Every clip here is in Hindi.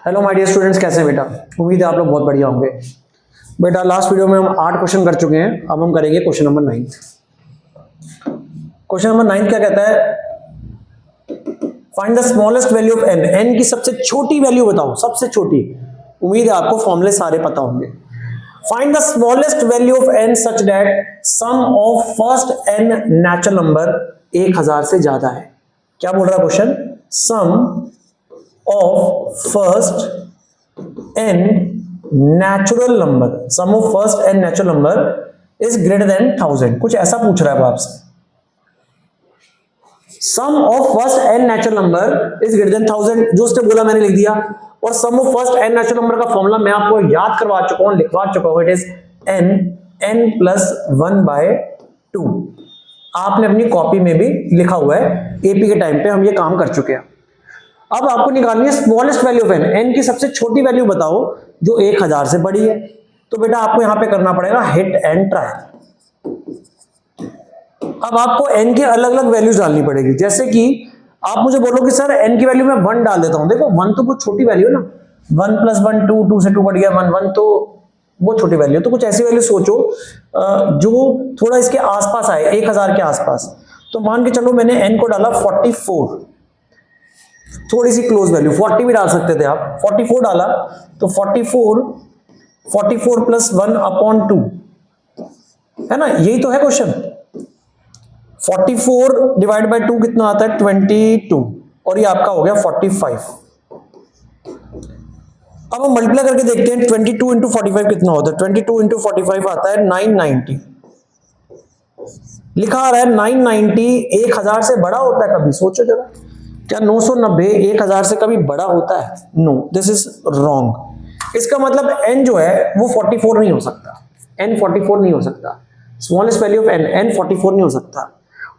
हेलो माय डियर स्टूडेंट्स, कैसे हैं बेटा? उम्मीद है आप लोग बहुत बढ़िया होंगे। बेटा लास्ट वीडियो में हम 8 क्वेश्चन कर चुके हैं, अब हम करेंगे क्वेश्चन नंबर 9। क्वेश्चन नंबर 9 क्या कहता है? Find the smallest value of n. N की सबसे छोटी वैल्यू बताओ, सबसे छोटी। उम्मीद है आपको फॉर्मूले सारे पता होंगे। Find the smallest value of n such that sum of first n natural number 1000 से ज्यादा है। क्या बोल रहा है question? Sum of first n natural number, sum of first n natural number is greater than 1000। कुछ ऐसा पूछ रहा है वो आपसे। sum of first n natural number is greater than 1000, जो उसने बोला मैंने लिख दिया। और sum of first n natural number का फॉर्मूला मैं आपको याद करवा चुका हूं, लिखवा चुका हूं। It is n plus 1/2। आपने अपनी कॉपी में भी लिखा हुआ है, एपी के टाइम पे हम ये काम कर चुके हैं। अब आपको निकालनी है smallest value of n. N की सबसे छोटी वैल्यू बताओ जो 1000 से बड़ी है। तो बेटा आपको यहां पे करना पड़ेगा हिट एंड ट्राई। अब आपको एन के अलग अलग वैल्यूज डालनी पड़ेगी। जैसे कि आप मुझे बोलो कि सर एन की वैल्यू मैं 1 डाल देता हूं। देखो 1 तो बहुत छोटी वैल्यू है ना। 1 + 1 2, 2 से 2 बढ़ गया 1, 1 तो बहुत छोटी वैल्यू है। तो कुछ ऐसी वैल्यू सोचो जो थोड़ा इसके आसपास आए, 1000 के आसपास। तो मान के चलो मैंने एन को डाला 44, थोड़ी सी क्लोज वैल्यू 40 भी डाल सकते थे आप। 44 डाला तो 44 प्लस 1/2 है ना, यही तो है क्वेश्चन। 44 डिवाइड बाय 2 कितना आता है? 22, और ये आपका हो गया 45। अब हम मल्टीप्लाई करके देखते हैं 22 इंटू 45 कितना होता है। 22 इंटू 45 आता है 990। लिखा आ रहा है 990 1000 से बड़ा होता है कभी? सोचो जरा, क्या 990 1000 से कभी बड़ा होता है? No, this is wrong. इसका मतलब n जो है वो 44 नहीं हो सकता। n 44 नहीं हो सकता। स्मॉलेस्ट वैल्यू ऑफ n 44 नहीं हो सकता।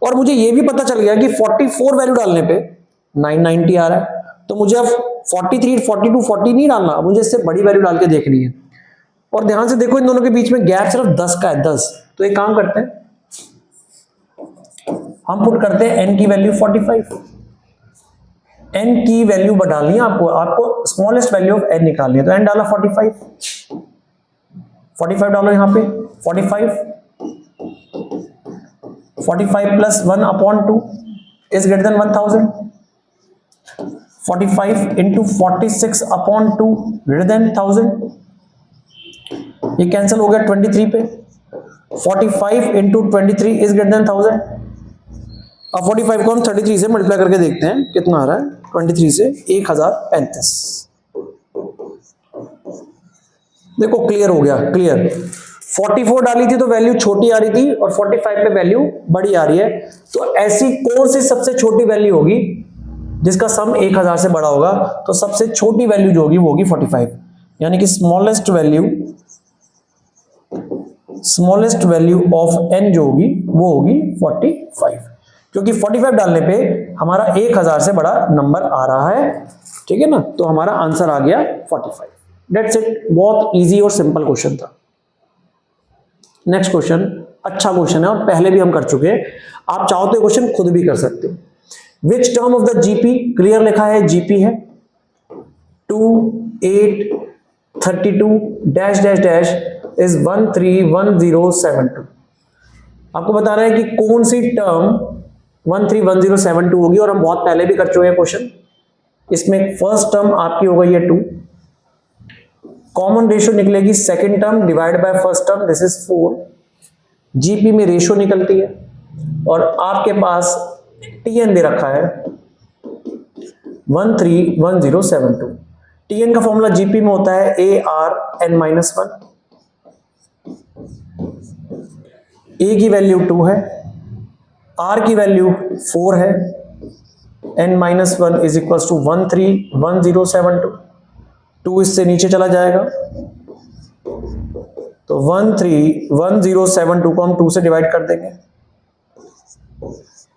और मुझे ये भी पता चल गया कि 44 वैल्यू डालने पे 990 आ रहा है। तो मुझे अब 43, 42, 40 नहीं डालना, मुझे इससे बड़ी वैल्यू डाल के देखनी है। और ध्यान से देखो इन दोनों के बीच में गैप सिर्फ 10 का है, 10। तो एक काम करते हैं, हम पुट करते हैं n की वैल्यू 45। n की वैल्यू डालनी है आपको स्मॉलेस्ट वैल्यू ऑफ n निकालनी है। तो n डाला 45 डालो यहां पे। 45 plus 1/2 is greater than 1000। 45 into 46/2 greater than 1000। ये कैंसिल हो गया 23 पे। 45 इंटू 23 इज ग्रेटर देन 1000। अब 45 को हम 33 से मल्टीप्लाई करके देखते हैं कितना आ रहा है। 23 से 1035। देखो क्लियर हो गया, क्लियर। 44 डाली थी तो वैल्यू छोटी आ रही थी और 45 पे वैल्यू बड़ी आ रही है। तो ऐसी कौन सी सबसे छोटी वैल्यू होगी जिसका सम 1000 से बड़ा होगा? तो सबसे छोटी वैल्यू जो होगी वो होगी 45। यानी कि स्मॉलेस्ट वैल्यू ऑफ n जो होगी वो होगी 45, क्योंकि 45 डालने पे हमारा 1000 से बड़ा नंबर आ रहा है। ठीक है ना, तो हमारा आंसर आ गया 45। That's it. बहुत इजी और सिंपल क्वेश्चन था। नेक्स्ट क्वेश्चन अच्छा क्वेश्चन है और पहले भी हम कर चुके हैं। आप चाहो तो ये क्वेश्चन खुद भी कर सकते हो। Which term of the GP, clear लिखा है जीपी है 2832 डैश डैश डैश इज 131072। आपको बता रहे हैं कि कौन सी टर्म 131072 होगी, और हम बहुत पहले भी कर चुके हैं क्वेश्चन। इसमें फर्स्ट टर्म आपकी हो गई है 2, कॉमन रेशियो निकलेगी second term divide by first term, this is 4। GP में रेशियो निकलती है और आपके पास टीएन दे रखा है 131072। टीएन का फॉर्मूला जीपी में होता है ARN-1। ए की वैल्यू 2 है, आर की वैल्यू 4 है, n-1 इज इक्वल टू 131072। 2 इससे नीचे चला जाएगा तो 131072 को हम 2 से डिवाइड कर देंगे।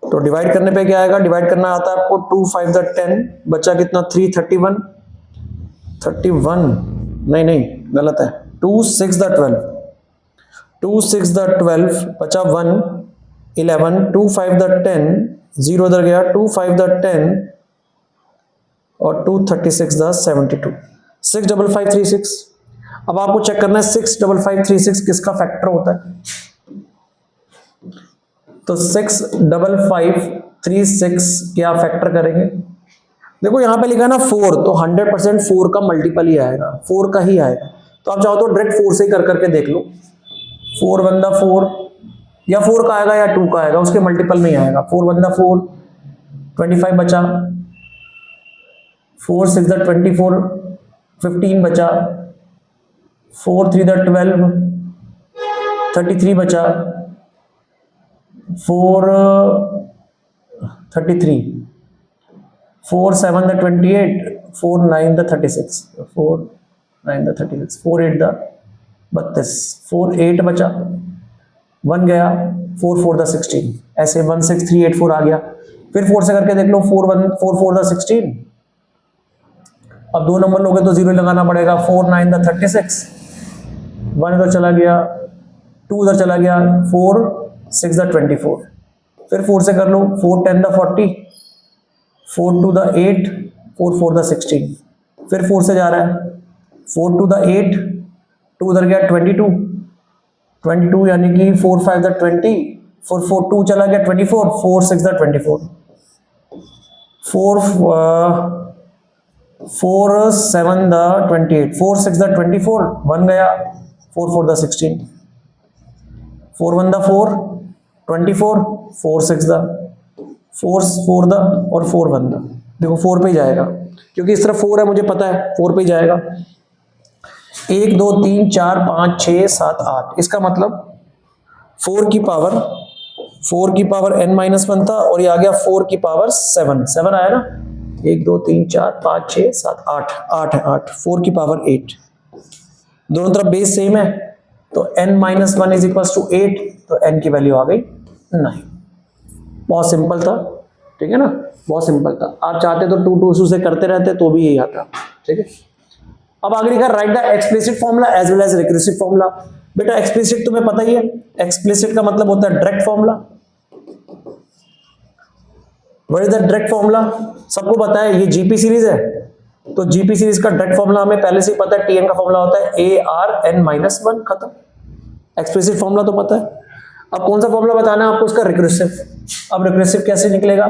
तो डिवाइड करने पे क्या आएगा? डिवाइड करना आता है आपको 2 5 10, बचा कितना? 331 नहीं गलत है। 2 6 12 बचा 1 11, 2 5 10 0 इधर गया, 2 5 10 और 2 36 72। 65536। अब आपको चेक करना है 65536 किसका फैक्टर होता है। तो 65536 क्या फैक्टर करेंगे। देखो यहां पे लिखा है ना 4, तो 100% 4 का मल्टीपल ही आएगा, 4 का ही आएगा। तो आप चाहो तो डायरेक्ट 4 से ही कर करके देख लो। 4 वन दा 4, या 4 का आएगा या 2 का आएगा, उसके मल्टीपल में ही आएगा। 4 वन दा 4, 25 बचा। 4 6 दा 24, 15 बचा। 4 3 दा 12, 33 बचा। 4 33, 4 7 दा 28, 4 9 दा 36, 4 9 दा 36, 4 8 दा 32, 4 8 बचा, 1 गया, 4 4 दा 16, ऐसे 1 6 3 8 4 आ गया। फिर 4 से करके देख लो, 4 1 4 4 दा 16। अब 2 नंबर लोगे तो 0 लगाना पड़ेगा। 4 9 दा 36, 1 इधर चला गया, 2 उधर चला गया, 4 6 दा 24। फिर 4 से कर लो, 4 10 दा 40, 4 2 दा 8, 4 4 दा 16। फिर 4 से जा रहा है, 4 2 दा 8, 2 उधर गया 22, 22 यानी कि 4 5 दा 20, 4 4 2 चला गया 24, 4 6 दा 24, 4 7 दा 28, 4 6 दा 24, 1 गया, 4 4 दा 16, 4 1 दा 4 24, 4 6 दा 4 4 दा और 4 1 दा। देखो 4 पे ही जाएगा, क्योंकि इस तरफ 4 है मुझे पता है, 4 पे ही जाएगा। 1 2 3 4 5 6 7 8, इसका मतलब 4 की पावर n-1 था, और ये आ गया 4 की पावर 7 आया ना। 1 2 3 4 5 6 7 8, 8 है, 8 4 की पावर 8। दोनों तरफ बेस सेम है, तो n-1 इज इक्वल टू 8, तो n की वैल्यू आ गई 9। बहुत सिंपल था, ठीक है ना, बहुत सिंपल था। आप चाहते तो 2 2 से करते रहते तो भी यही आता, ठीक है। अब आगे लिखा write the explicit formula as well as recursive formula. बेटा एक्सप्लिसिट तुम्हें पता ही है, एक्सप्लिसिट का मतलब होता है direct formula. What is the direct formula, सबको पता है, ये जीपी सीरीज है, तो जीपी सीरीज का डायरेक्ट फॉर्मूला हमें पहले से ही पता है। टीएन का फॉर्मूला होता है ARN-1, खत्म। एक्सप्लिसिट फॉर्मूला तो पता है। अब कौन सा फॉर्मूला बताना है आपको, इसका रिकर्सिव। अब रिकर्सिव कैसे निकलेगा,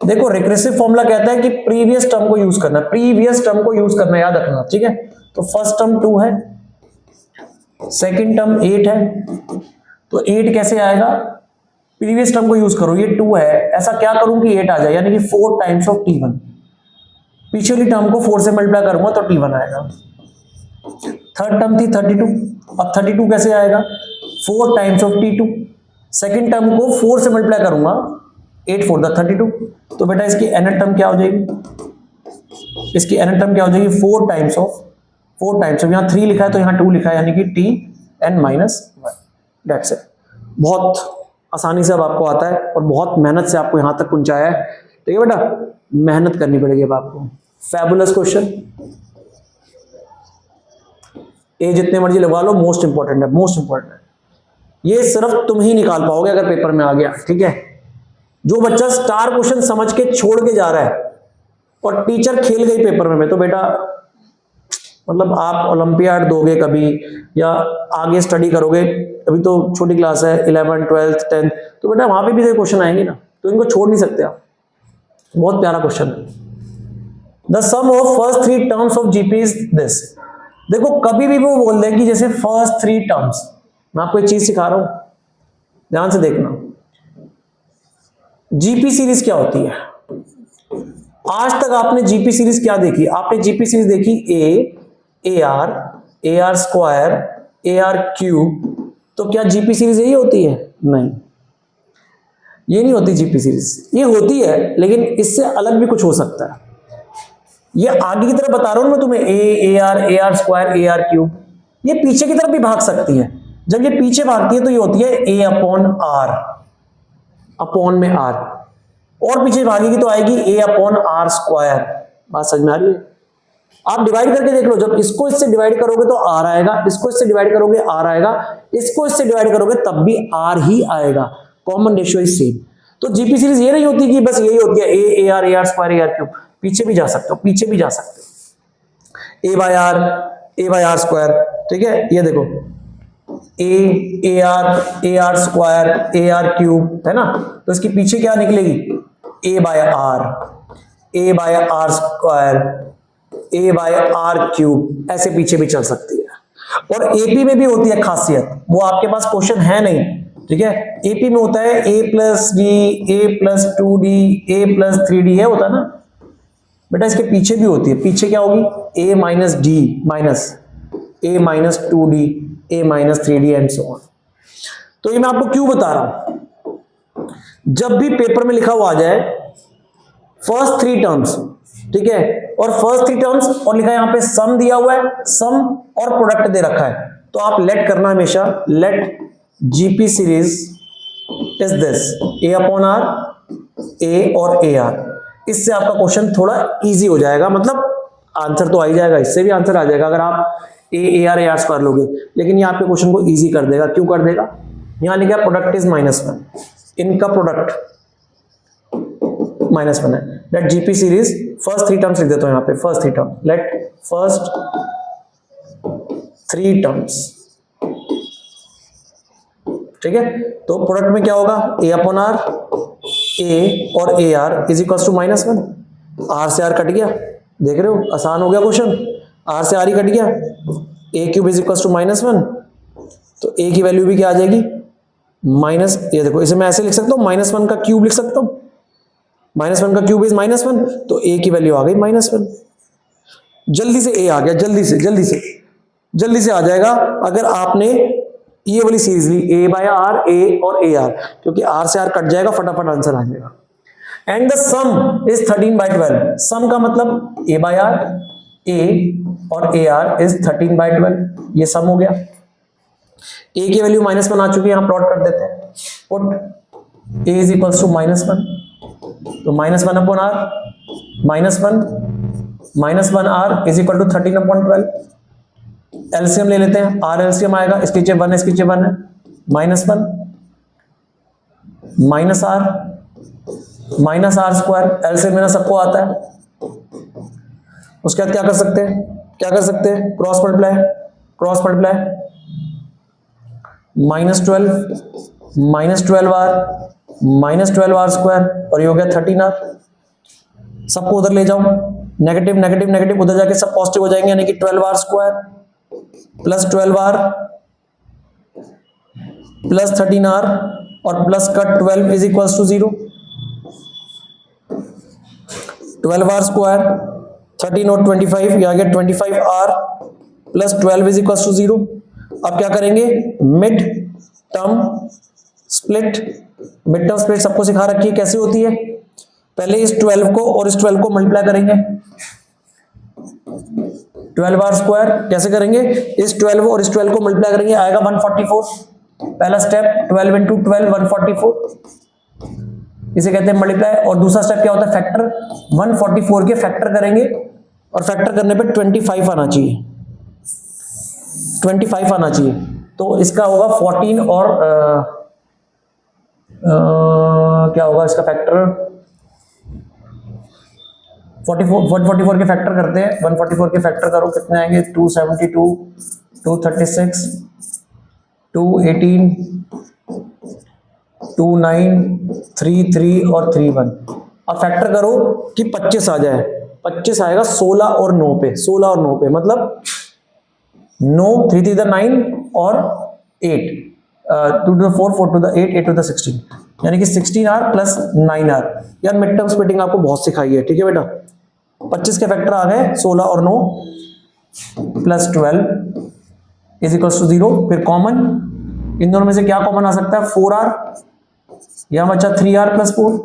देखो रिकर्सिव फॉर्मूला कहता है कि प्रीवियस टर्म को यूज करना, प्रीवियस टर्म को यूज करना, याद रखना, ठीक है। तो फर्स्ट टर्म 2 है, सेकंड टर्म 8 है, तो 8 कैसे आएगा, प्रीवियस टर्म को यूज करो। ये 2 है, ऐसा क्या करूं कि 8 आ जाए, यानी कि 4 टाइम्स ऑफ T1। पिछली टर्म को 4 से मल्टीप्लाई करूंगा तो T1 आएगा। थर्ड टर्म थी 32, अब 32 कैसे आएगा, 4 times of T2। Second term को 4 से मल्टीप्लाई करूंगा, 8 4 दा 32, तो बेटा इसकी nth टर्म क्या हो जाएगी, इसकी nth टर्म क्या हो जाएगी, 4 टाइम्स ऑफ, यहाँ 3 लिखा है तो यहाँ 2 लिखा है, यानी कि Tn-1। That's it. बहुत आसानी से अब आपको आता है, और बहुत मेहनत से आपको यहां तक पहुंचाया है, ठीक है बेटा, मेहनत करनी पड़ेगी अब आपको। फैबुलस क्वेश्चन, ए जितने मर्जी लगवा लो, मोस्ट इंपॉर्टेंट है, मोस्ट इंपॉर्टेंट है। ये सिर्फ तुम ही निकाल पाओगे अगर पेपर में आ गया, ठीक है। जो बच्चा स्टार क्वेश्चन समझ के छोड़ के जा रहा है और टीचर खेल गई पेपर में, तो बेटा मतलब आप ओलंपियाड दोगे कभी, या आगे स्टडी करोगे, अभी तो छोटी क्लास है 11 12 10, तो बेटा वहां पे भी क्वेश्चन आएंगे ना, तो इनको छोड़ नहीं सकते आप। बहुत प्यारा क्वेश्चन है। The sum of first 3 terms of GP is this. देखो कभी भी वो बोल दें कि जैसे फर्स्ट 3 टर्म्स, मैं आपको एक चीज सिखा रहा हूं, ध्यान से देखना। जीपी सीरीज क्या होती है, आज तक आपने जीपी सीरीज क्या देखी, आपने जीपी सीरीज देखी ए R square, A R cube, तो क्या जीपी सीरीज यही होती है, नहीं, ये नहीं होती जीपी सीरीज। ये होती है लेकिन इससे अलग भी कुछ हो सकता है। ये आगे की तरफ बता रहा हूं मैं तुम्हें, ए R square, A R cube, ये पीछे की तरफ भी भाग सकती है। जब ये पीछे भागती है तो ये होती है ए अपॉन आर, अपॉन में आर, और पीछे भागेगी तो आएगी ए अपॉन आर स्क्वायर। बात समझ में आ रही है? आप डिवाइड करके देख लो, जब इसको इससे डिवाइड करोगे तो आर आएगा, इसको इससे डिवाइड करोगे आर आएगा, इसको इससे डिवाइड करोगे तब भी आर ही आएगा। Common ratio is same. तो जीपी सीरीज ये नहीं होती कि बस यही होती है ए R square, A R cube, पीछे भी जा सकते हो, पीछे भी जा सकते हो। ए बाय आर स्क्वायर, ठीक है, ये देखो A R square, A R cube, है ना, तो इसके पीछे क्या निकलेगी, A by R square, A by R cube, ऐसे पीछे भी चल सकती है। और एपी में भी होती है खासियत, वो आपके पास क्वेश्चन है नहीं, ठीक है, एपी में होता है ए प्लस डी, ए प्लस 2d, ए प्लस 3d है, होता है ना बेटा, इसके पीछे भी होती है, पीछे क्या होगी, A minus D minus A minus 2d, A minus 3d and so on. तो ये मैं आपको क्यों बता रहा हूं, जब भी पेपर में लिखा हुआ आ जाए फर्स्ट 3 टर्म्स, ठीक है, और फर्स्ट 3 टर्म्स और लिखा है यहां पे सम दिया हुआ है, सम और प्रोडक्ट दे रखा है, तो आप लेट करना हमेशा, let GP series is this A upon are, ए और ए आर। इससे आपका क्वेश्चन थोड़ा इजी हो जाएगा, मतलब आंसर तो आ ही जाएगा, इससे भी आंसर आ जाएगा अगर आप ए आर स्क्वायर लोगे, लेकिन ये आपके क्वेश्चन को इजी कर देगा। क्यों कर देगा, यहां लिखा प्रोडक्ट इज -1, इनका प्रोडक्ट -1 है, let GP series first 3 terms लिख देता हूं यहां पे, first 3 term, let first 3 terms, ठीक है, तो प्रोडक्ट में क्या होगा, ए अपॉन आर, ए और ए r is equal to -1, r से आर कट गया, देख रहे हो आसान हो गया क्वेश्चन, आर से आर ही कट गया, a cube is equal to -1, तो ए की वैल्यू भी क्या आ जाएगी माइनस, ये देखो इसे मैं ऐसे लिख सकता हूँ, -1 का क्यूब लिख सकता हूँ, -1 का क्यूब इज -1, तो ए की वैल्यू आ गई -1। जल्दी से ए आ गया, जल्दी से आ जाएगा अगर आपने ये वाली सीरीज ली, ए बाय आर, ए और ए आर, क्योंकि आर से आर कट जाएगा, फटाफट आंसर आ जाएगा। And the sum is 13/12, sum का मतलब ए बाय आर, ए और ए आर इज 13/12, ये सम हो गया। ए की वैल्यू -1 आ चुकी है, यहां प्लॉट कर देते हैं, put a is equals to -1, तो -1 upon r, -1 r is equal to 13/12। LCM ले लेते हैं, आर एलसीएम आएगा, इसके नीचे 1 है, इसके नीचे 1 है, -1 माइनस आर स्क्वायर, एलसीएम मेरा सबको आता है। उसके बाद क्या कर सकते हैं, क्रॉस मल्टीप्लाई, -12 आर स्क्वायर, और ये हो गया 13 आर। सबको उधर ले जाओ, नेगेटिव नेगेटिव नेगेटिव उधर जाके सब पॉजिटिव हो जाएंगे, यानी कि 12 r square plus 12 r plus 13 r और प्लस का 12 is equals to 0। 12 r square 13 और 25, ये आ गया 25 r plus 12 is equals to 0। अब क्या करेंगे, मिड टर्म स्प्लिट सबको सिखा रखी है कैसे होती है। पहले इस 12 को और इस 12 को मल्टीप्लाई करेंगे, 12 आर स्क्वायर कैसे करेंगे, इस 12 और इस 12 को मल्टीप्लाई करेंगे, आएगा 144। पहला स्टेप 12 इंटू 12 144, इसे कहते हैं मल्टीप्लाई। और दूसरा स्टेप क्या होता है, फैक्टर। 144 के फैक्टर करेंगे और फैक्टर करने पे 25 आना चाहिए, 25 आना चाहिए। तो इसका होगा 14 और क्या होगा इसका फैक्टर, 144 के फैक्टर करते हैं, 144 के फैक्टर करो, कितने आएंगे, 272, 236, 218, 29, 33 और 31। अब फैक्टर करो कि 25 आ जाए, 25 आएगा 16 और 9 पे, 16 और 9 पे, मतलब 9, 3 3 द 9 और 8, 2 to the 4, 4 to the 8, 8 to the 16, यानी कि 16 आर प्लस 9 आर। यार मिड टर्म स्प्लिटिंग आपको बहुत सिखाई है, ठीक है बेटा। 25 के फैक्टर आ गए 16 और 9 प्लस 12 इज इक्वल्स टू 0। फिर कॉमन, इन दोनों में से क्या कॉमन आ सकता है, 4r, यहां बचा 3r प्लस 4।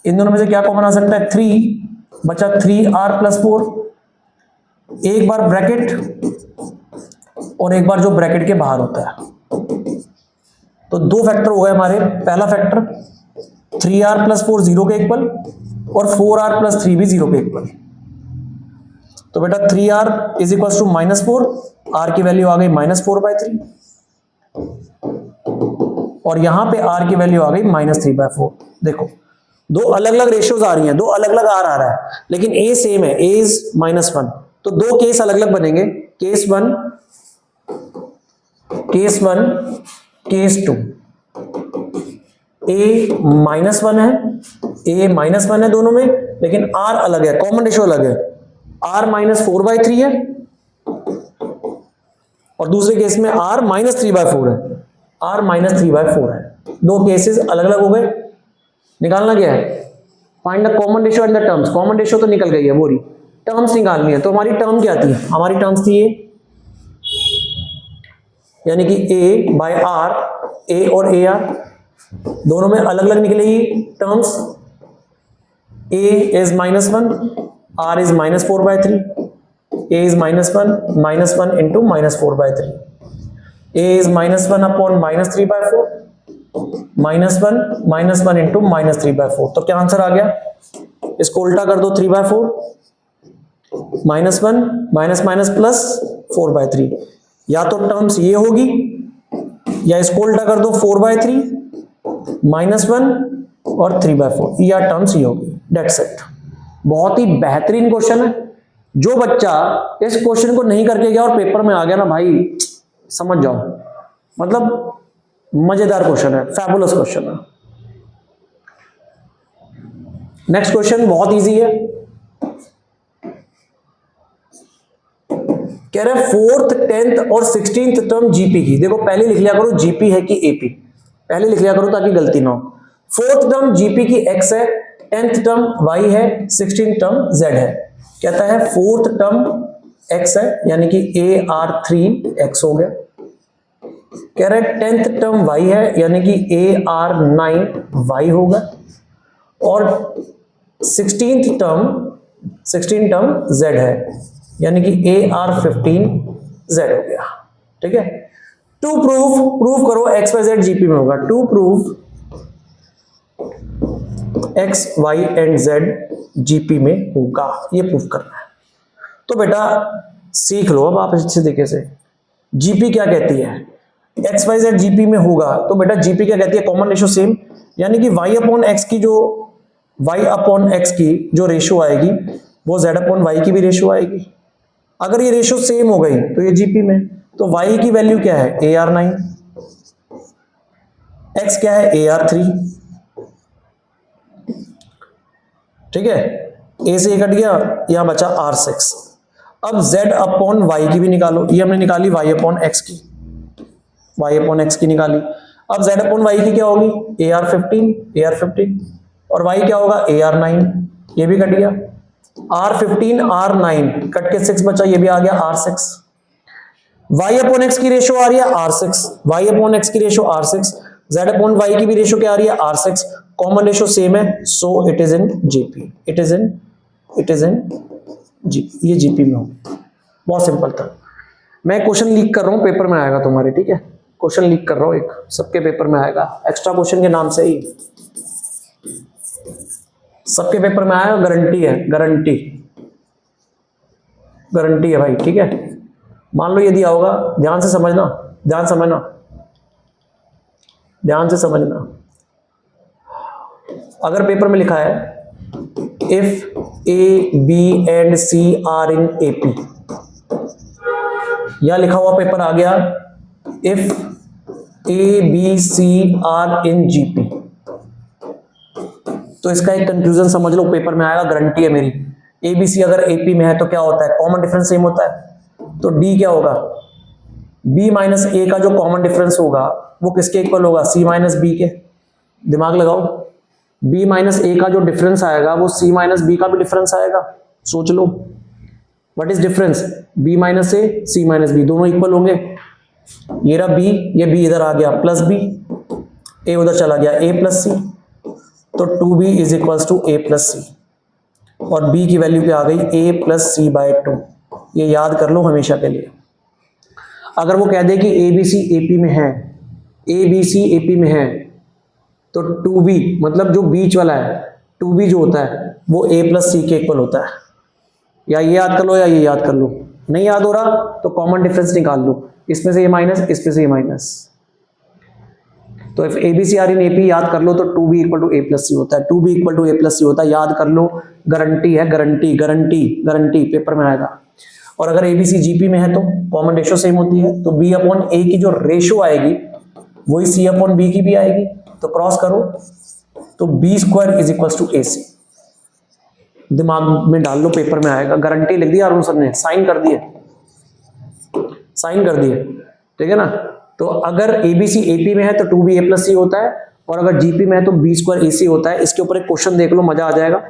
इन दोनों में से क्या कॉमन आ सकता है, 3 बचा 3r प्लस 4। एक बार ब्रैकेट और एक बार जो ब्रैकेट के बाहर होता है, तो दो फैक्टर हो गए हमारे। पहला फैक्टर 3r प्लस 4 0 के इक्वल और 4r प्लस 3 भी 0 के इक्वल। तो बेटा 3r is equal to -4, r की वैल्यू आ गई -4/3 और यहां पे r की वैल्यू आ गई -3/4। देखो दो अलग अलग रेशियोज आ रही हैं, दो अलग अलग आर आ रहा है, लेकिन ए सेम है, ए इज -1, तो दो केस अलग अलग बनेंगे, केस 1, केस 1, केस 2। ए -1 है, ए -1 है दोनों में, लेकिन आर अलग है, कॉमन रेशियो अलग है, आर -4/3 है और दूसरे केस में आर -3/4 है, आर -3/4 है। दो केसेस अलग अलग हो गए। निकालना क्या है, find the common ratio and the terms. Common ratio तो निकल गई है, वो रही, टर्म्स निकालनी है। तो हमारी टर्म क्या थी, हमारी टर्म्स थी ए, यानी कि ए बाय आर, ए और ए आर दोनों में अलग अलग निकलेगी terms. A is -1, r is -4/3, a is -1 into -4/3, a is -1 upon -3/4, -1 into -3/4। तो क्या आंसर आ गया, इसको उल्टा कर दो, 3/4, -1 माइनस प्लस 4/3। या तो टर्म्स ये होगी, या इसको उल्टा कर दो, 4/3 -1 और 3/4, या टर्म्स ये होगी। That's it. बहुत ही बेहतरीन क्वेश्चन है। जो बच्चा इस क्वेश्चन को नहीं करके गया और पेपर में आ गया ना भाई, समझ जाओ, मतलब मजेदार क्वेश्चन है, फैबुलस क्वेश्चन है। नेक्स्ट क्वेश्चन बहुत इजी है, कह रहे हैं 4th 10th और 16th टर्म जीपी की। देखो पहले लिख लिया करो जीपी है कि एपी, पहले लिख लिया करो ताकि गलती ना हो। 4th टर्म जीपी की एक्स है, 10th टर्म वाई है, 16th टर्म जेड है। कहता है 4th टर्म एक्स है, यानी कि AR3 x हो गया। कह रहे हैं 10th टर्म y है, यानी कि AR9 y होगा, और 16th टर्म z है, यानी कि AR15 z हो गया। ठीक है, टू प्रूव करो x y z जीपी में होगा। To prove x y and z GP में होगा, ये प्रूव करना है। तो बेटा सीख लो अब आप अच्छे तरीके से, जीपी क्या कहती है, एक्स वाई जेड जीपी में होगा। तो बेटा जीपी क्या कहती है, कॉमन रेशियो सेम, यानी कि y अपॉन एक्स की जो रेशियो आएगी वो z अपॉन वाई की भी रेशियो आएगी। अगर ये रेशियो सेम हो गई तो ये जीपी में। तो y की वैल्यू क्या है, AR9, x क्या है, AR3। ठीक है, a से a कट गया, यहां बचा R6। अब z अपॉन वाई की भी निकालो, ये हमने निकाली y अपॉन एक्स की, y अपॉन एक्स की निकाली। अब z अपॉन वाई की क्या होगी, AR15, और y क्या होगा, AR9, ये भी कट गया। R15 R9 कट के 6 बचा, ये भी आ गया R6। y अपॉन एक्स की रेशियो आ रही है R6, y अपॉन एक्स की ratio R6, z upon y की भी रेशियो क्या आ रही है R6, कॉमन रेशियो सेम है, so it is in GP, it is in GP, ये जीपी में हो। बहुत सिंपल था। मैं क्वेश्चन लीक कर रहा हूं, पेपर में आएगा तुम्हारे, ठीक है, क्वेश्चन लीक कर रहा हूं, एक सबके पेपर में आएगा, एक्स्ट्रा क्वेश्चन के नाम से ही सबके पेपर में आएगा, गारंटी है, गारंटी है भाई। ठीक है, मान लो यदि आओगा, ध्यान से समझना, ध्यान से समझना। अगर पेपर में लिखा है if A, B and C are in AP, या लिखा हुआ पेपर आ गया if A, B, C are in GP, तो इसका एक कंक्लूजन समझ लो, पेपर में आएगा, गारंटी है मेरी। ABC अगर AP में है तो क्या होता है, कॉमन डिफरेंस सेम होता है, तो D क्या होगा, B माइनस A का जो कॉमन डिफरेंस होगा वो किसके इक्वल होगा, C माइनस B के। दिमाग लगाओ, B माइनस A का जो डिफरेंस आएगा वो C माइनस B का भी डिफरेंस आएगा। सोच लो, what is difference, B minus A, C minus B, दोनों इक्वल होंगे। ये रहा B, ये B इधर आ गया प्लस B, A उधर चला गया A प्लस C, तो 2B is equals to A plus C, और B की वैल्यू क्या आ गई, A प्लस C बाय 2। ये याद कर लो हमेशा के लिए। अगर वो कह दे कि ABC AP में है, ABC AP में है, तो 2B मतलब जो बीच वाला है, 2B जो होता है वो A प्लस C के इक्वल होता है। या ये याद कर लो या ये याद कर लो, नहीं याद हो रहा तो कॉमन डिफरेंस निकाल लो, इसमें से ये माइनस, इसमें से ये माइनस। तो if A B C are in A P याद कर लो तो 2b equal to A plus C होता है, 2b equal to A plus C होता है, याद कर लो, गारंटी है, गारंटी गारंटी गारंटी, पेपर में आएगा। और अगर एबीसी जीपी में है तो कॉमन रेशियो सेम होती है, तो बी अपॉन ए की जो रेशियो आएगी वही सी अपॉन बी की भी आएगी, तो क्रॉस करो तो B square is equal to A C, दिमाग में डाल लो, पेपर में आएगा। गारंटी लिख दिया अरुण सर ने, साइन कर दिए, साइन कर दिए, ठीक है ना। तो अगर एबीसी एपी में है तो 2b ए प्लस सी होता है, और अगर जीपी में है तो बी स्क्वायर ए सी होता है। इसके ऊपर एक क्वेश्चन देख लो, मजा आ जाएगा।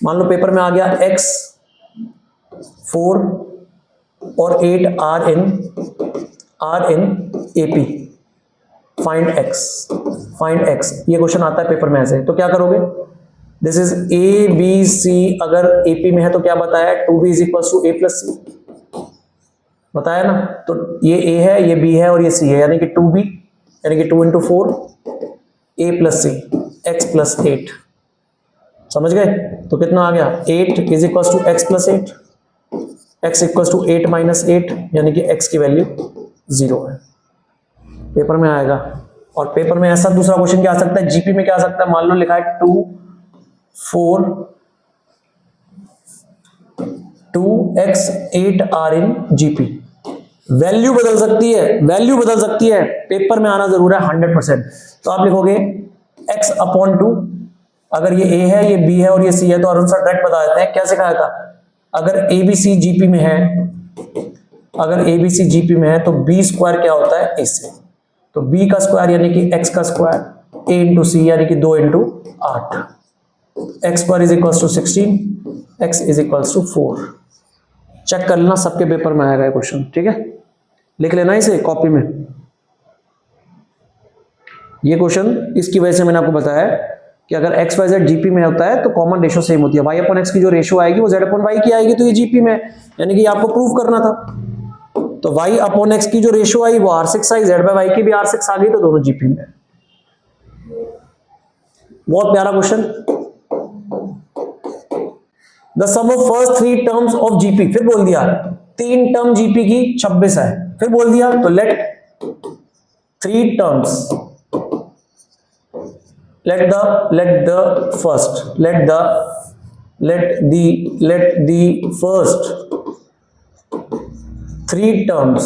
मान लो पेपर में आ गया x 4 और 8 are in AP, find x, ये क्वेश्चन आता है पेपर में ऐसे। तो क्या करोगे, this is A B C, अगर एपी में है तो क्या बताया, 2b is equal to A plus C बताया ना। तो ये a है, ये b है और ये c है, यानी कि 2b, यानी कि 2 into 4 a plus c, x plus 8, समझ गए। तो कितना आ गया, 8 is equal to x plus 8, x equal to 8 minus 8, यानी कि x की वैल्यू 0 है, पेपर में आएगा। और पेपर में ऐसा दूसरा क्वेश्चन क्या आ सकता है, जीपी में क्या आ सकता है, मान लो लिखा है 2 4 2x 8 are in GP, value बदल सकती है, वैल्यू बदल सकती है, पेपर में आना जरूर है 100%। तो आप लिखोगे x अपॉन 2, अगर ये a है, ये b है और ये c है, तो अरुण सर डायरेक्ट बता देते हैं क्या सिखाया था। अगर abc जीपी में है, अगर abc जीपी में है तो b स्क्वायर क्या होता है, a से, तो b का स्क्वायर यानी कि x का स्क्वायर, a इंटू सी यानी कि 2 into 8, x square is equal to 16, x is equal to 4। Check कर लेना, सबके पेपर में आएगा ये क्वेश्चन, ठीक है, लिख लेना इसे कॉपी में। ये क्वेश्चन इसकी वजह से मैंने आपको बताया कि अगर एक्स वाई जेड जीपी में होता है तो कॉमन रेशियो सेम होती है, वाई अपॉन एक्स की जो रेशियो आएगी वो जेड अपॉन वाई की आएगी, तो ये जीपी में, यानी कि आपको प्रूव करना था। तो वाई अपॉन एक्स की जो रेशियो आई वो R6 I, Z by Y की भी R6 आ गई, तो दोनों जीपी में। बहुत प्यारा question. The sum of first 3 terms of GP, फिर बोल दिया 3 टर्म जीपी की 26 है, फिर बोल दिया तो let 3 terms, let the first three terms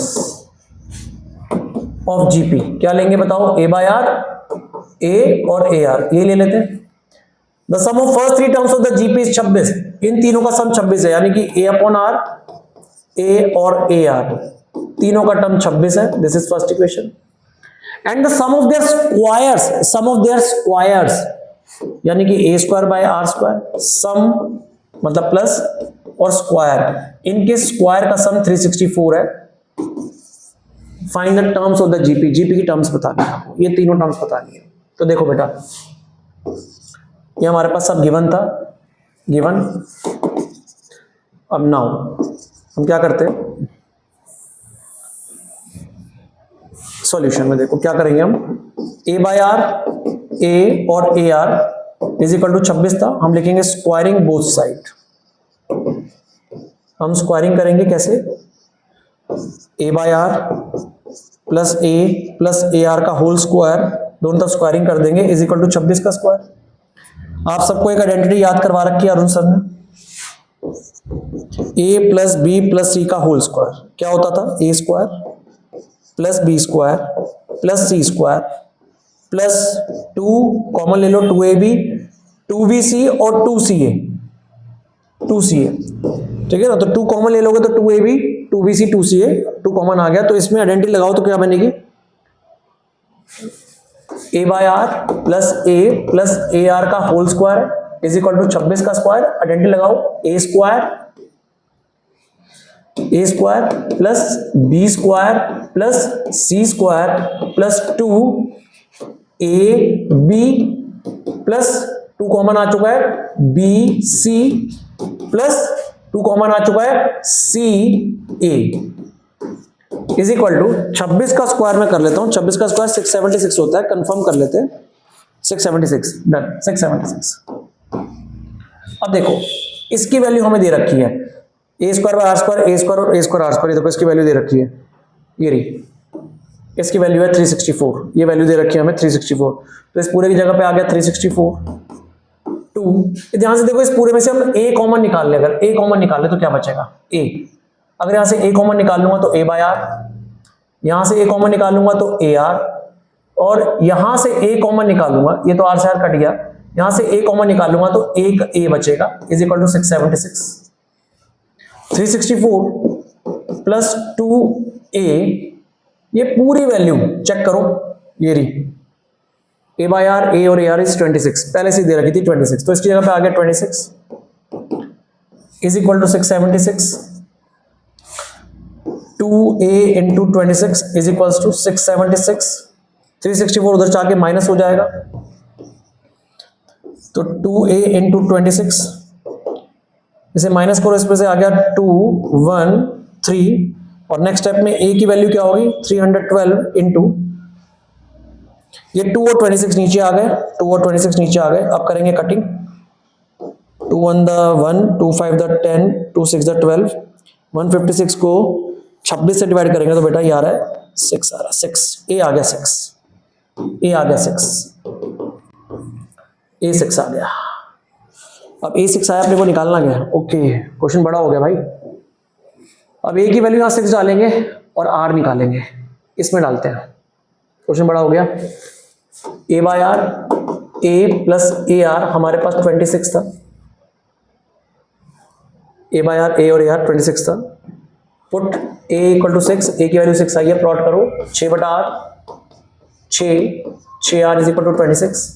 of GP क्या लेंगे बताओ, a by r, a और ar, ये ले लेते हैं। The sum of first 3 terms of the GP is 26, इन तीनों का सम 26 है, यानी कि a upon r, a और ar, तीनों का टर्म 26 है। This is first equation. And the sum of their squares, यानी कि a square by R square, sum मतलब प्लस और स्क्वायर, इनके स्क्वायर का सम 364 है। Find the terms of the GP, GP की टर्म्स बतानी है आपको, ये तीनों टर्म्स बतानी है। तो देखो बेटा, ये हमारे पास सब गिवन था, गिवन। अब नाउ हम क्या करते हैं, सॉल्यूशन में देखो क्या करेंगे हम, a बाय आर, a और ए आर इज इक्वल टू 26 था, हम लिखेंगे स्क्वायरिंग बोथ साइड। हम स्क्वायरिंग करेंगे कैसे, a by are plus A R का होल स्क्वायर, दोनों तरफ स्क्वायरिंग कर देंगे, इज इक्वल टू 26 का स्क्वायर। आप सबको एक आइडेंटिटी याद करवा रखी है अरुण सर ने, a plus b plus c का होल स्क्वायर क्या होता था, a square plus B square plus C square plus 2 common ले लो, 2ab 2bc और 2ca, ठीक है ना। तो 2 कॉमन ले लोगे तो 2ab 2bc 2ca, 2 कॉमन आ गया, तो इसमें आइडेंटिटी लगाओ तो क्या बनेगी, a by are plus A R का whole square is equal to 26 का स्क्वायर, आइडेंटिटी लगाओ, a square plus B square plus C square plus 2ab plus 2 common आ चुका है bc प्लस 2 कॉमन आ चुका है ca इज इक्वल टू 26 का स्क्वायर में कर लेता हूं, 26 का स्क्वायर 676 होता है, कंफर्म कर लेते हैं, 676 डन, 676। अब देखो इसकी वैल्यू हमें दे रखी है, A square by R square, A square और ए स्क्वायर आर स्क्वायर, देखो इसकी वैल्यू दे रखी है, ये रही इसकी वैल्यू है 364, ये वैल्यू दे रखी है हमें 364, तो इस पूरे की जगह पे आ गया 364 2। ध्यान से देखो, इस पूरे में से हम a कॉमन निकाल ले, अगर a कॉमन निकाल ले तो क्या बचेगा a, अगर यहां से a कॉमन निकाल लूंगा तो a बाय r, यहां से a कॉमन निकाल लूंगा तो a r, और यहां से a कॉमन निकालूंगा, ये तो r से r कट गया, यहां से a कॉमन निकालूंगा तो एक a बचेगा is equal to 676। 364 plus 2a, ये पूरी वैल्यू चेक करो, ये रही a बाय r, a और ar इज 26, पहले से दे रखी थी 26, तो इसकी जगह पे आ गया 26 is equal to 676। 2a into 26 is equal to 676। 364 उधर जाके माइनस हो जाएगा, तो 2a इंटू 26, इसे माइनस करो, इसमें से आ गया 2 1 3, और नेक्स्ट स्टेप में a की वैल्यू क्या होगी 312 इंटू, ये 2 और 26 नीचे आ गए, 2 और 26 नीचे आ गए, अब करेंगे कटिंग, 2 1 द 1, 2 5 द 10, 2 6 द 12, 156 को 26 से डिवाइड करेंगे तो बेटा ये आ रहा है 6 आ रहा है, 6 a आ गया 6, a आ गया 6, a 6 आ गया। अब a 6 आया, अपने को निकालना क्या है, ओके क्वेश्चन बड़ा हो गया भाई। अब a की वैल्यू यहाँ 6 डालेंगे और r निकालेंगे, इसमें डालते हैं, क्वेश्चन बड़ा हो गया। a by r, a plus A r, हमारे पास 26 था, a बाय r, a और a r 26 था, put a equal to 6, a की वैल्यू 6 आई है, प्लॉट करो 6 बटा r, 6 r is equal to 26,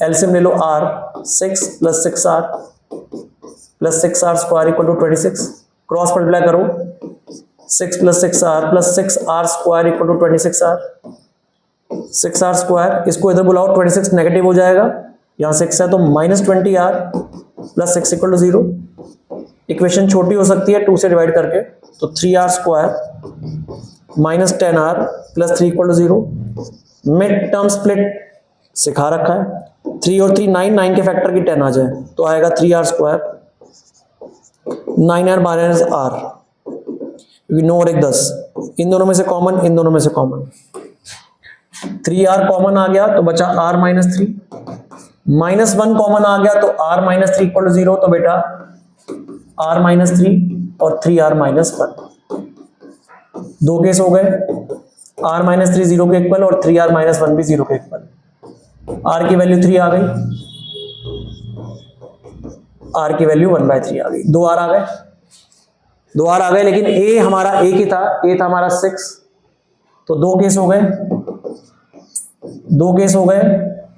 LCM ले लो r, 6 plus 6r plus 6r square equal to 26, cross multiply करो, 6 plus 6r plus 6r square equal to 26r, 6r square, इसको इधर बुलाओ, 26 नेगेटिव हो जाएगा, यहाँ 6 है तो minus 20r plus 6 equal to 0, equation छोटी हो सकती है 2 से डिवाइड करके, तो 3r square minus 10r plus 3 equal to 0, mid term split सिखा रखा है, 3 और 3 9, 9 के फैक्टर की 10 आ जाए तो आएगा 3r square, 9r minus r, क्योंकि 9 और 1 10, इन दोनों में से कॉमन, इन दोनों में से कॉमन, 3r कॉमन आ गया तो बचा r माइनस 3, माइनस 1 कॉमन आ गया तो r माइनस 3 इक्वल टू 0, तो बेटा r माइनस 3 और 3r माइनस 1, दो केस हो गए, r माइनस 3 0 के इक्वल और 3r माइनस 1 भी 0 के इक्वल, r की वैल्यू 3 आ गई, r की वैल्यू 1/3 आ गई, 2r आ गए, 2r आ गए, लेकिन a हमारा एक ही था, a था हमारा 6, तो दो केस हो गए, दो केस हो गए,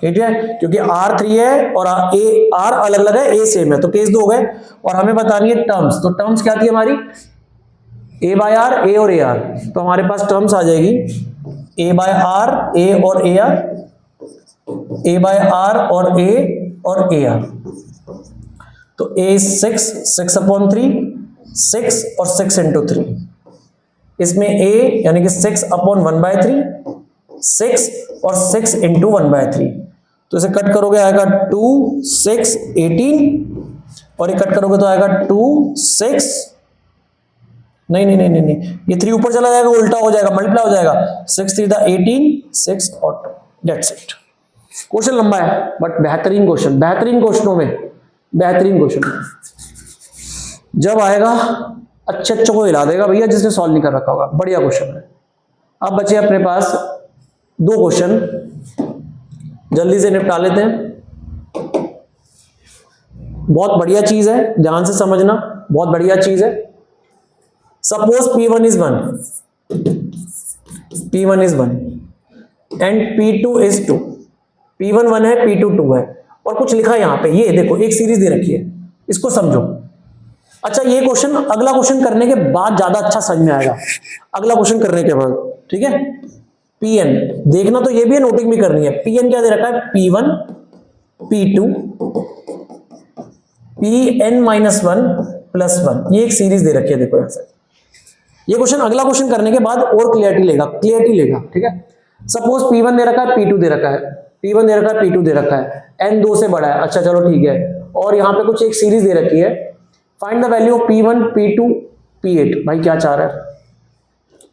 ठीक है, क्योंकि r 3 है और r अलग अलग है, a सेम है, तो केस दो हो गए, और हमें बतानी है टर्म्स, तो टर्म्स क्या थी हमारी a बाय r, a और ar, तो हमारे पास टर्म्स आ जाएगी a बाय r, a और ar, a बाय r और a और ar, तो a 6 अपॉन 3, 6 और 6 इंटू 3, इसमें a यानी कि 6 अपॉन 1/3, 6 और 6 इंटू 1/3, तो इसे कट करोगे आएगा 2 6 18, और ये कट करोगे तो आएगा 2 6, नहीं नहीं नहीं नहीं नहीं, ये 3 ऊपर चला जाएगा, उल्टा हो जाएगा, मल्टीप्लाई हो जाएगा, 6 3 18, 6 और 2, दैट्स इट। क्वेश्चन लंबा है बट बेहतरीन क्वेश्चन, बेहतरीन क्वेश्चनों में, बेहतरीन क्वेश्चन जब आएगा अच्छे अच्छे को हिला देगा भैया, जिसने सॉल्व नहीं कर रखा होगा, बढ़िया क्वेश्चन है। अब बचे अपने पास दो क्वेश्चन, जल्दी से निपटा लेते हैं, बहुत बढ़िया चीज है, ध्यान से समझना, बहुत बढ़िया चीज है। Suppose P1 is 1, P1 is 1 and P2 is 2, P1 1 है, P2 2 है, और कुछ लिखा है यहाँ पे, ये देखो एक सीरीज दे रखी है, इसको समझो। अच्छा ये क्वेश्चन अगला क्वेश्चन करने के बाद ज्यादा अच्छा समझ में आएगा, अगला क्वेश्चन करने के बाद, ठीक है। Pn देखना तो ये भी है, नोटिंग भी करनी है। Pn क्या दे रखा है, P1 P2 Pn minus 1 plus 1, ये एक सीरीज दे रखी है, देखो यहां से। ये क्वेश्चन अगला क्वेश्चन करने के बाद और क्लियरिटी लेगा, ठीक है। सपोज P1 दे रखा है, P2 दे रखा है, P1 दे रखा है, P2 दे रखा है, n 2 से बड़ा है, अच्छा चलो ठीक है, और यहाँ पे कुछ एक सीरीज दे रखी है, find the value of P1 P2 P8, भाई क्या चाह रहा है,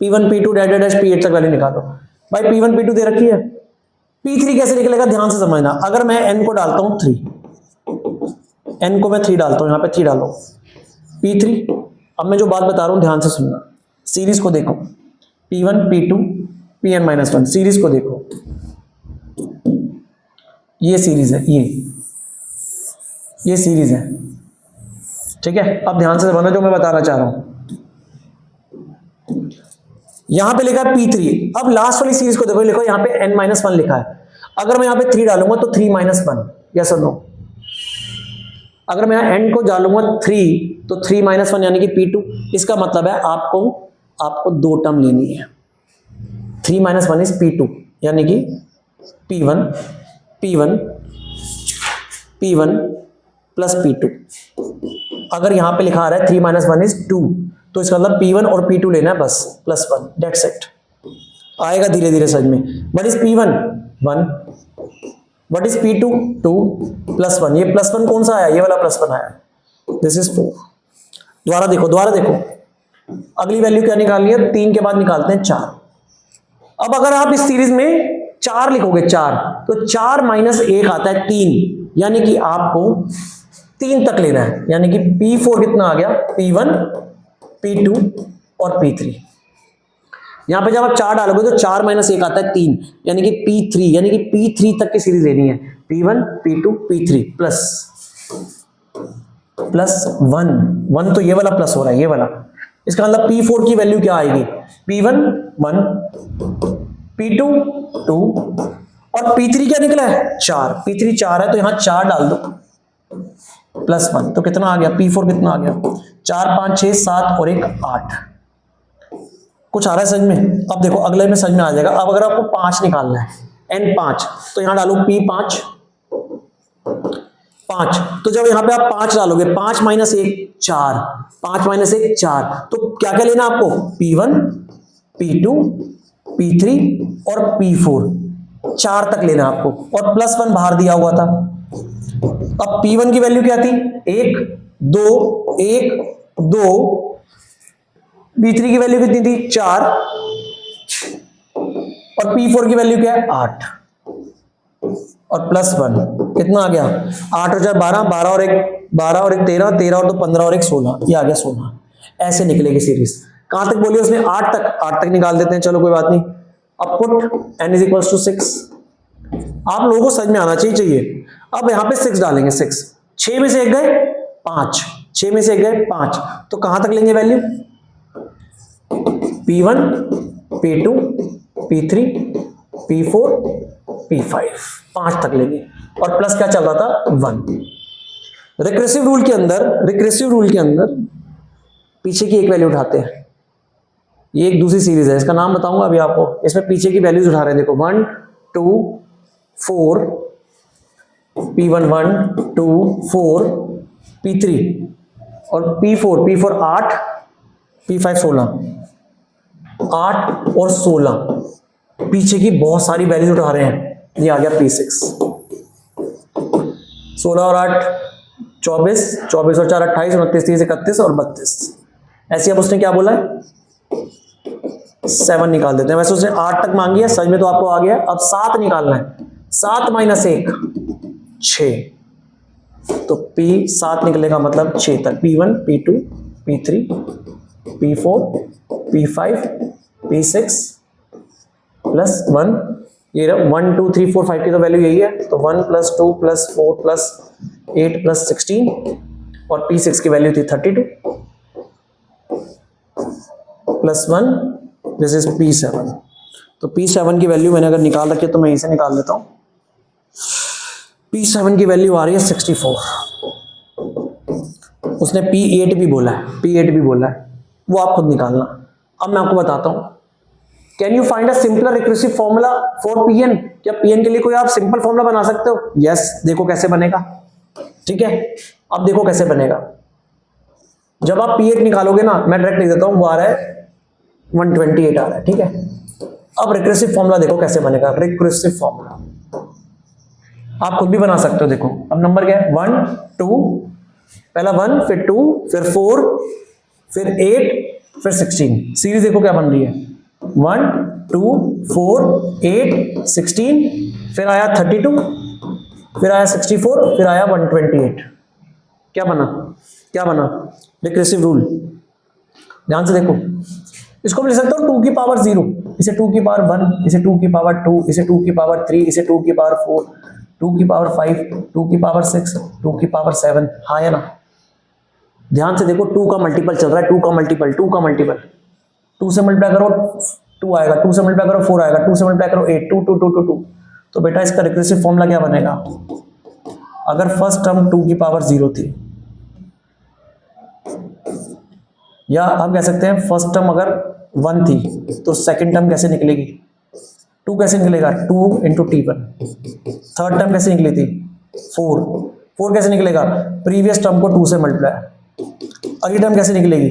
P1 P2 dash dash P8 तक वैल्यू निकालो। भाई P1 P2 दे रखी है, P3 कैसे निकलेगा ध्यान से समझना। अगर मैं n को डालता हूं 3, n को मैं 3 डालता हूं, यहां पे 3 डालो P3। अब मैं जो बात बता रहा हूं ध्यान से सुनना, सीरीज को देखो P1 P2 Pn-1, सीरीज को देखो, ये सीरीज है, ये सीरीज है, ठीक है। अब ध्यान से समझना जो मैं बताना चाह रहा हूं। यहां पे लिखा है P3, अब लास्ट वाली सीरीज को देखो, लिखो यहां पे n-1 लिखा है। अगर मैं यहां पे 3 डालूंगा तो 3-1, यस और नो। अगर मैं n को डालूंगा 3 तो 3-1 यानी कि P2। इसका मतलब है आपको 2 टर्म लेनी है, 3-1 इज P2 यानी कि P1 प्लस P2। अगर यहां पे लिखा आ रहा है 3-1 इज 2, तो इसका मतलब P1 और P2 लेना है बस, +1, दैट्स इट। आएगा धीरे धीरे समझ में। What is P1? 1, what is P2? 2 +1। ये +1 कौन सा आया? ये वाला +1 आया, दिस इज 4। दोबारा देखो, अगली वैल्यू क्या निकालनी है? 3 के बाद निकालते हैं 4। अब अगर आप इस सीरीज में 4 लिखोगे, 4 तो 4 - 1 आता है 3, यानी कि आपको 3 तक लेना है, यानी कि P4 कितना आ गया? P1 P2 और P3। यहां पे जब आप 4 डालोगे तो 4 - 1 आता है 3, यानी कि P3, यानी कि P3 तक की सीरीज लेनी है। P1 P2 P3 प्लस 1 तो ये वाला प्लस हो रहा है, ये वाला। इसका मतलब P4 की वैल्यू क्या आएगी? P1 1, P2 2 और P3 क्या निकला है? 4। P3 4 है तो यहां 4 डाल दो +1, तो कितना आ गया? P4 कितना आ गया? 4 5 6 7 और 1 8। कुछ आ रहा है समझ में? अब देखो अगले में समझ में आ जाएगा। अब अगर आपको 5 निकालना है, n5, तो यहां डालो P5 5। तो जब यहां पे आप 5 डालोगे, 5 - 1 4, 5 - 1 4, तो क्या क्या लेना आपको? P1 P2 P3 और P4, 4 तक लेना आपको, और +1 बाहर दिया हुआ था। अब P1 की वैल्यू क्या थी? 1 2 1 2। P3 की वैल्यू कितनी थी? 4। और P4 की वैल्यू क्या है? 8 और +1 कितना आ गया? 8 और 4 12, 12 और 1 13, 13 और 2 15 और 1 16, ये आ गया 16। ऐसे निकलेगी सीरीज। कहां तक बोली उसने? 8 तक निकाल देते हैं, चलो कोई बात नहीं। अब पुट n = 6। आप लोगों को समझ में आना चाहिए। अब यहां पे 6 डालेंगे, 6 6 में से 1 गए 5, 6 में से 1 गए 5, तो कहां तक लेंगे value? P1 P2 P3 P4 P5, 5 तक लेंगे, और प्लस क्या चल रहा था? 1। रिकर्सिव रूल के अंदर पीछे की एक वैल्यू उठाते हैं। ये एक दूसरी सीरीज है, इसका नाम बताऊंगा अभी आपको। इसमें पीछे की वैल्यूज उठा रहे हैं, देखो 1 2 4 P1 1 2 4 P3 और P4 8 P5 16, 8 और 16 पीछे की बहुत सारी वैल्यूज उठा रहे हैं। ये आ गया P6। 16 और 8 24, 24 और 4 28, 29 30 31 और 32। ऐसे अब उसने क्या बोला है? 7 निकाल देते हैं। वैसे उसने 8 तक मांगी है, सच में तो आपको आ गया। अब 7 निकालना है, 7 - 1 6, तो P7 निकलेगा, मतलब 6 तक। P1 P2 P3 P4 P5 P6 +1, ये 1 2 3 4 5 की तो वैल्यू यही है, तो 1 + 2 + 4 + 8 + 16, और P6 की वैल्यू थी 32 +1, दिस इज P7। तो P7 की वैल्यू मैंने अगर निकाल रखी है तो मैं इसे निकाल लेता हूं। P7 की वैल्यू आ रही है 64। उसने P8 भी बोला है, वो आप खुद निकालना। अब मैं आपको बताता हूं। Can you find a simpler recursive formula for Pn? क्या Pn के लिए कोई आप सिंपल फॉर्मूला बना सकते हो? यस, देखो कैसे बनेगा। ठीक है, अब देखो कैसे बनेगा। जब आप P8 निकालोगे ना, मैं डायरेक्ट लिख देता हूं, वो आ रहा है 128 आ रहा है। ठीक है, अब रिकर्सिव फॉर्मूला देखो कैसे बनेगा। रिकर्सिव फॉर्मूला आप खुद भी बना सकते हो। देखो अब नंबर क्या है? 1 2, पहला 1 फिर 2 फिर 4 फिर 8 फिर 16। सीरीज देखो क्या बन रही है, 1 2 4 8 16, फिर आया 32, फिर आया 64, फिर आया 128। क्या बना, क्या बना? Recursive rule. ध्यान से देखो, इसको मैं लिख सकता हूँ 2 की पावर 0, इसे 2 की पावर 1, इसे 2 की पावर 2, इसे 2 की पावर 3, इसे 2 की पावर 4, 2 की पावर 5, 2 की पावर 6, 2 की पावर 7। हाँ या ना? ध्यान से देखो, 2 का मल्टीपल चल रहा है, 2 का मल्टीपल, 2 का मल्टीपल। 2 से मल्टीप्लाई करो 2 आएगा, 2 से मल्टीप्लाई करो 4 आएगा, 2 से मल्टीप्लाई करो 8, 2 2 2 2 2। तो बेटा इसका रिकर्सिव फॉर्मूला क्या बनेगा? अगर फर्स्ट टर्म 2 की पावर 0 थी, या हम कह सकते हैं फर्स्ट टर्म अगर 1 थी, तो सेकंड टर्म कैसे निकलेगी? 2 कैसे निकलेगा? 2 इंटू T1। थर्ड टर्म कैसे निकली थी? 4। 4 कैसे निकलेगा? प्रीवियस टर्म को 2 से मल्टीप्लाई। अगली टर्म कैसे निकलेगी?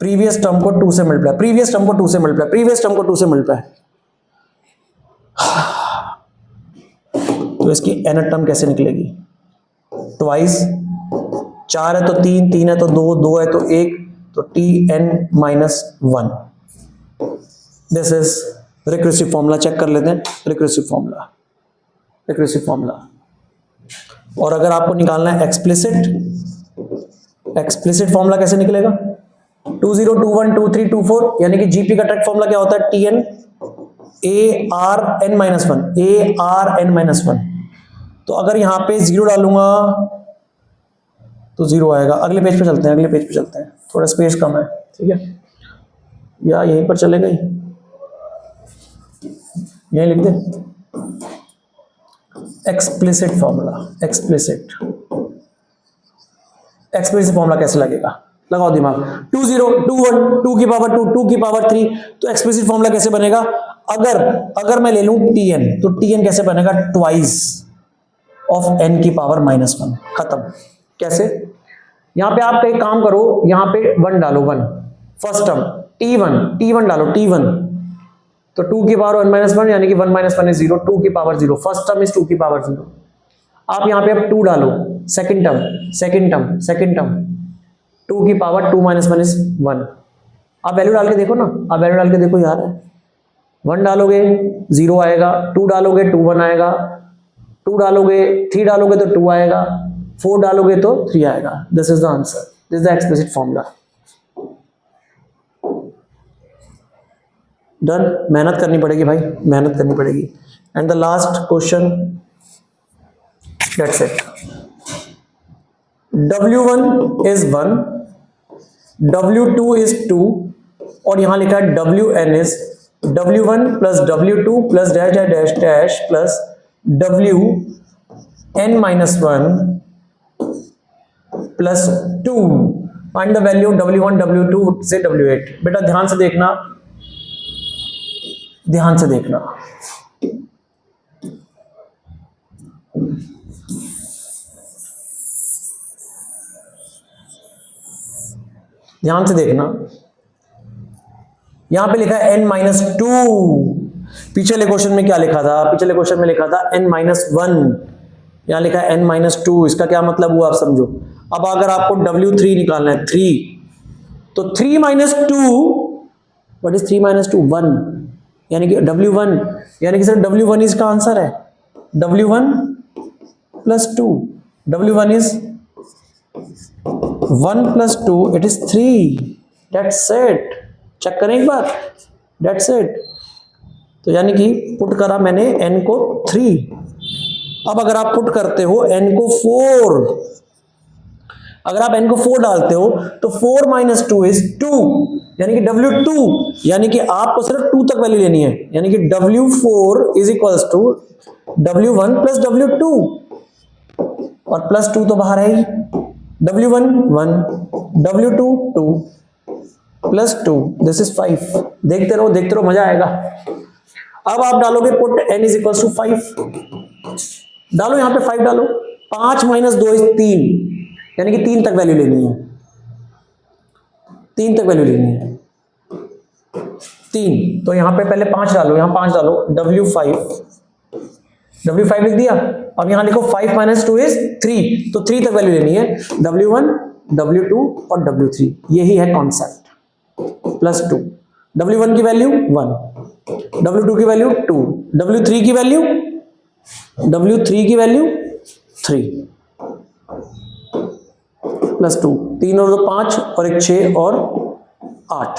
प्रीवियस टर्म को 2 से मल्टीप्लाई, प्रीवियस टर्म को 2 से मल्टीप्लाई, प्रीवियस टर्म को 2 से मल्टीप्लाई। तो इसकी nth टर्म कैसे निकलेगी? ट्वाइस। 4 है तो 3, 3 है तो 2, 2 है तो 1, तो Tn-1। This is recursive formula. Check कर लेते हैं रिकर्सिव फॉर्मूला, रिकर्सिव फॉर्मूला। और अगर आपको निकालना है एक्सप्लिसिट, एक्सप्लिसिट फॉर्मूला कैसे निकलेगा? 2 0 2 1 2 3 2 4, यानी कि जीपी का डायरेक्ट फॉर्मूला क्या होता है? Tn ARn-1, ARn-1। तो अगर यहां पे 0 डालूंगा तो 0 आएगा। अगले पेज पे चलते हैं, अगले पेज पे चलते हैं, थोड़ा स्पेस कम है, ठीक है, या यहीं पर चलेगा ही, यहीं लिख दे explicit formula. Explicit, explicit formula कैसे लगेगा? लगाओ दिमाग। 2 0 2 1 2 की पावर 2 2 की पावर 3, तो एक्सप्लिसिट फॉर्मूला कैसे बनेगा? अगर मैं ले लूं Tn, तो Tn कैसे बनेगा? ट्वाइस ऑफ n की पावर -1। खत्म। कैसे? यहां पे आप एक काम करो, यहां पे 1 डालो, 1 फर्स्ट टर्म, T1 डालो, T1, तो 2 की पावर 1 -1, यानी कि 1 - 1 इज 0, 2 की पावर 0, फर्स्ट टर्म इज 2 की पावर 0। आप यहां पे अब 2 डालो, सेकंड टर्म, 2 की पावर 2 - 1 इज 1। आप वैल्यू डाल के देखो ना, आप वैल्यू डाल के देखो यार, 1 डालोगे 0 आएगा, 2 डालोगे 2 1 आएगा, 2 डालोगे 3 डालोगे तो 2 आएगा, 4 डालोगे तो 3 आएगा। This is the answer, this is the explicit formula. Done. मेहनत करनी पड़ेगी भाई, मेहनत करनी पड़ेगी। And the last question, that's it. W1 is 1, W2 is 2, और यहां लिखा है Wn is W1 plus W2 plus dash dash dash plus Wn-1 plus 2। Find the value W1 W2 से W8। बेटा ध्यान से देखना, ध्यान से देखना, ध्यान से देखना। यहां पे लिखा है n-2। पिछले क्वेश्चन में क्या लिखा था? पिछले क्वेश्चन में लिखा था n-1, यहां लिखा है n-2। इसका क्या मतलब हुआ आप समझो। अब अगर आपको W3 निकालना है, 3, तो 3 - 2, व्हाट इज 3 - 2? 1, यानी कि W1, यानी कि सर W1 इसका आंसर है। W1 plus 2, W1 is 1 plus 2, it is 3। That's it. Check करें एक बार, दैट्स इट। तो यानी कि पुट करा मैंने n को 3। अब अगर आप पुट करते हो n को 4, अगर आप n को 4 डालते हो तो 4 - 2 इज 2, यानी कि W2, यानी कि आपको सिर्फ 2 तक वैल्यू लेनी है, यानी कि W4 is equals to W1 plus W2, और प्लस 2 तो बाहर है ही। W1 1, W2 2 plus 2, this is 5। देखते रहो, मजा आएगा। अब आप डालोगे put n is equals to 5, डालो यहां पे 5 डालो, 5 - 2 इज 3, यानी कि 3 तक वैल्यू लेनी है, 3 तक वैल्यू लेनी है, 3। तो यहां पे पहले 5 डालो, यहां 5 डालो, W5 लिख दिया। अब यहां लिखो 5 - 2 इज 3, तो 3 तक वैल्यू लेनी है, W1 W2 और W3। यही है कॉन्सेप्ट, प्लस 2। W1 की वैल्यू 1, W2 की वैल्यू 2, W3 की वैल्यू 3 प्लस 2, 3 और 2 5 और 1 6 और 8,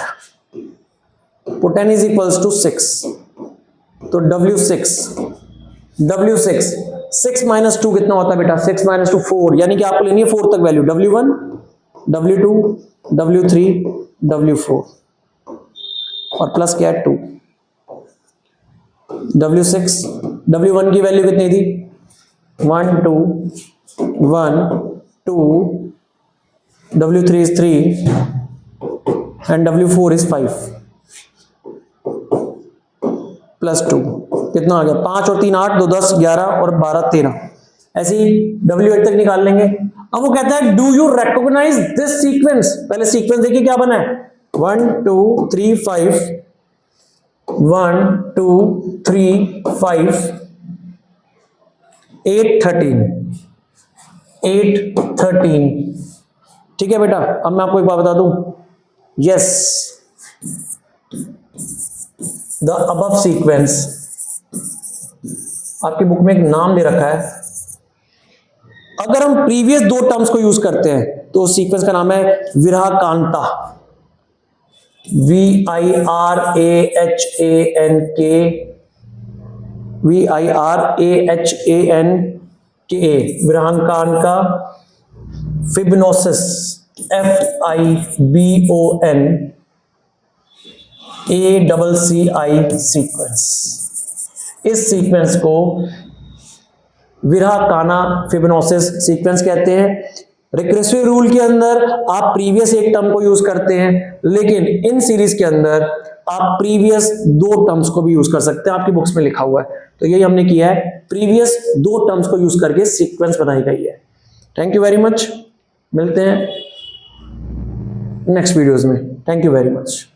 तो 10 इज इक्वल्स टू 6। तो W6 6 माइनस 2 कितना होता है बेटा? 6 माइनस 2 4, यानी कि आपको लेनी है 4 तक value, W1 W2 W3 W4 और प्लस क्या है 2। W6 W1 की वैल्यू कितनी थी? 1 2 1 2, W3 is 3 and W4 is 5 plus 2, कितना आ गया? 5 और 3 8, 2 10 11 और 12 13, ऐसे ही W8 तक निकाल लेंगे। अब वो कहता है do you recognise this sequence? पहले सीक्वेंस देखिए क्या बना है, 1 2 3 5 1 2 3 5 8 13 8 13, ठीक है बेटा। अब मैं आपको एक बात बता दूं, यस द अबव सीक्वेंस, आपकी बुक में एक नाम दे रखा है, अगर हम प्रीवियस दो टर्म्स को यूज करते हैं तो सीक्वेंस का नाम है विरहाकांता, VIRAHANK, विरहाकांता, फिबोनाची, FIBONACCI सीक्वेंस। इस सीक्वेंस को विरहाकाना फिबोनाची सीक्वेंस कहते हैं। रिकर्सिव रूल के अंदर आप प्रीवियस एक टर्म को यूज करते हैं, लेकिन इन सीरीज के अंदर आप प्रीवियस दो टर्म्स को भी यूज कर सकते हैं, आपकी बुक्स में लिखा हुआ है। तो यही हमने किया है, प्रीवियस दो टर्म्स को यूज करके सीक्वेंस बनाई गई है। थैंक यू वेरी मच, मिलते हैं नेक्स्ट वीडियोस में। Thank you very much.